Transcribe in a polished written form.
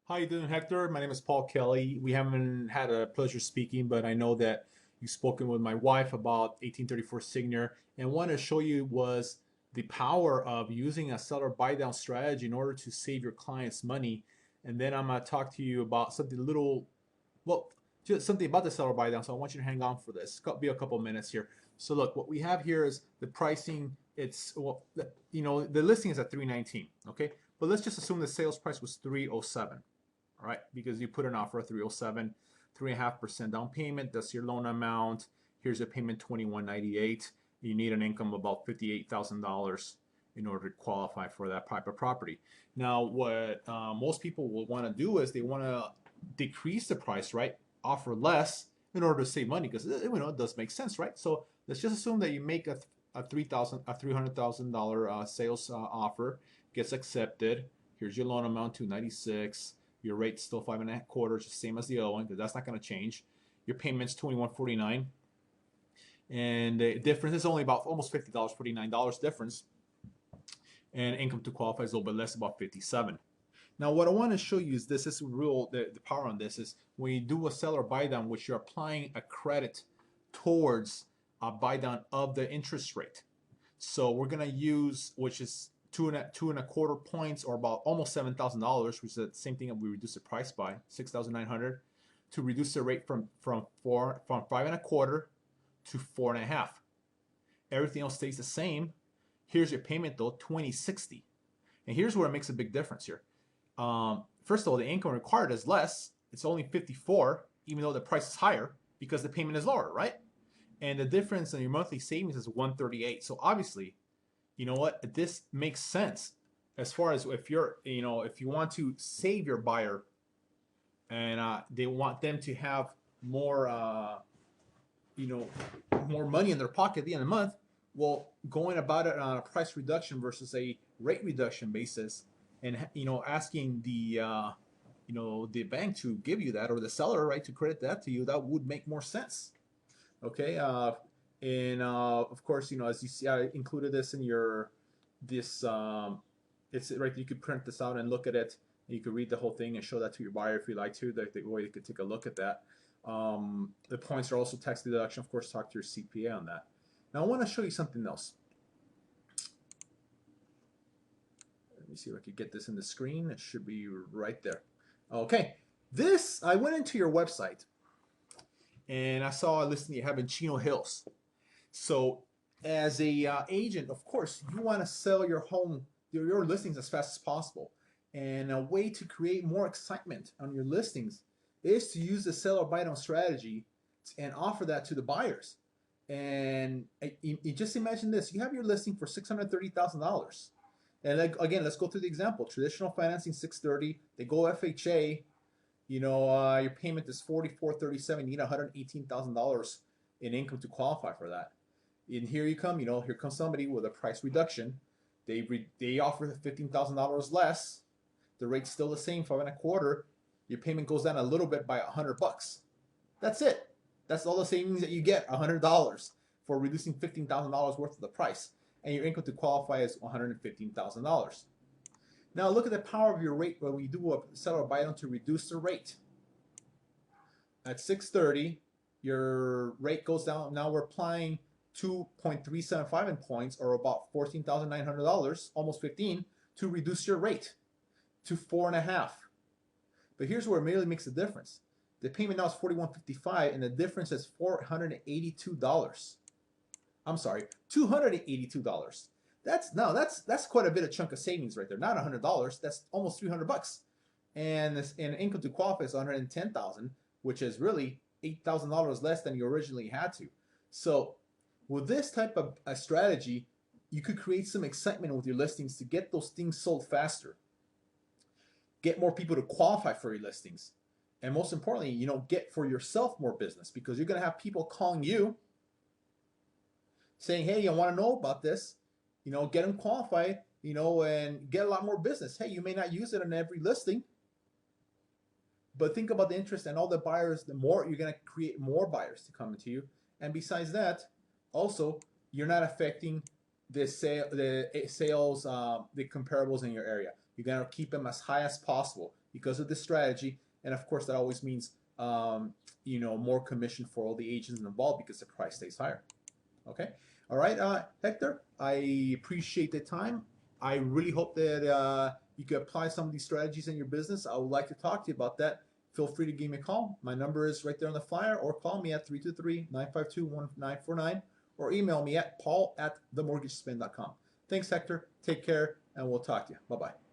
How you doing, Hector? My name is Paul Kelly. We haven't had a pleasure speaking, but I know that you've spoken with my wife about 1834 Seigneur, and what I wanted to show you was the power of using a seller buy down strategy in order to save your clients money. And then I'm gonna talk to you about something little, well, just something about the seller buy down. So I want you to hang on for this. It'll be a couple minutes here. So look, what we have here is the pricing. It's the listing is at 319. Okay, but let's just assume the sales price was 307. All right, because you put an offer of 307, 3.5% down payment. That's your loan amount. Here's your payment 2198. You need an income of about $58,000 in order to qualify for that type of property. Now, what most people will want to do is they want to decrease the price, right? Offer less in order to save money because it does make sense, right? So let's just assume that you make a $300,000 sales offer, gets accepted. Here's your loan amount, 296. Your rate's still 5.25, the same as the other one, because that's not going to change. Your payment's 21.49, and the difference is only about almost $50, $49 difference, and income to qualify is a little bit less, about 57. Now, what I want to show you is this is real. The power on this is when you do a seller buy down, which you're applying a credit towards a buy down of the interest rate. So we're gonna use, which is two and a quarter points, or about almost $7,000, which is the same thing that we reduce the price by 6,900, to reduce the rate from 5.25 to 4.5. Everything else stays the same. Here's your payment though, 2060, and here's where it makes a big difference here. First of all, the income required is less. It's only 54, even though the price is higher because the payment is lower, right? And the difference in your monthly savings is 138. So obviously, you know what? This makes sense as far as if if you want to save your buyer and they want them to have more, you know, more money in their pocket at the end of the month. Well, going about it on a price reduction versus a rate reduction basis, and asking the bank to give you that, or the seller, right, to credit that to you, that would make more sense. Okay. And of course, as you see, I included this in this. It's right. You could print this out and look at it. You could read the whole thing and show that to your buyer if you like to. The way you could take a look at that. The points are also tax deduction. Of course, talk to your CPA on that. Now, I want to show you something else. Let me see if I could get this in the screen. It should be right there. Okay. I went into your website and I saw a listing you have in Chino Hills. So as a agent, of course, you want to sell your home, your listings as fast as possible. And a way to create more excitement on your listings is to use the seller buy down strategy and offer that to the buyers. And you just imagine this: you have your listing for $630,000, and again, let's go through the example. Traditional financing 630. They go FHA. Your payment is 4437. You need $118,000 in income to qualify for that. And here you come. Here comes somebody with a price reduction. They offer $15,000 less. The rate's still the same, 5.25. Your payment goes down a little bit by $100. That's it. That's all the savings that you get, $100 for reducing $15,000 worth of the price, and your income to qualify is $115,000. Now look at the power of your rate when we do a seller buy down to reduce the rate. At 630, your rate goes down. Now we're applying 2.375 in points, or about $14,900, almost 15, to reduce your rate to 4.5. But here's where it really makes a difference. The payment now is $41.55, and the difference is $482. I'm sorry, $282. That's quite a bit of chunk of savings right there. Not $100. That's almost $300. And income to qualify is $110,000, which is really $8,000 less than you originally had to. So with this type of a strategy, you could create some excitement with your listings to get those things sold faster. Get more people to qualify for your listings. And most importantly, get for yourself more business, because you're going to have people calling you saying, hey, I want to know about this. Get them qualified, and get a lot more business. Hey, you may not use it on every listing, but think about the interest and all the buyers. The more you're going to create more buyers to come into you. And besides that, also, you're not affecting the sales, the comparables in your area. You're going to keep them as high as possible. because of this strategy. And of course, that always means more commission for all the agents involved because the price stays higher. Okay. All right, Hector, I appreciate the time. I really hope that you can apply some of these strategies in your business. I would like to talk to you about that. Feel free to give me a call. My number is right there on the flyer, or call me at 323-952-1949, or email me at paul@themortgagespin.com. Thanks, Hector. Take care, and we'll talk to you. Bye-bye.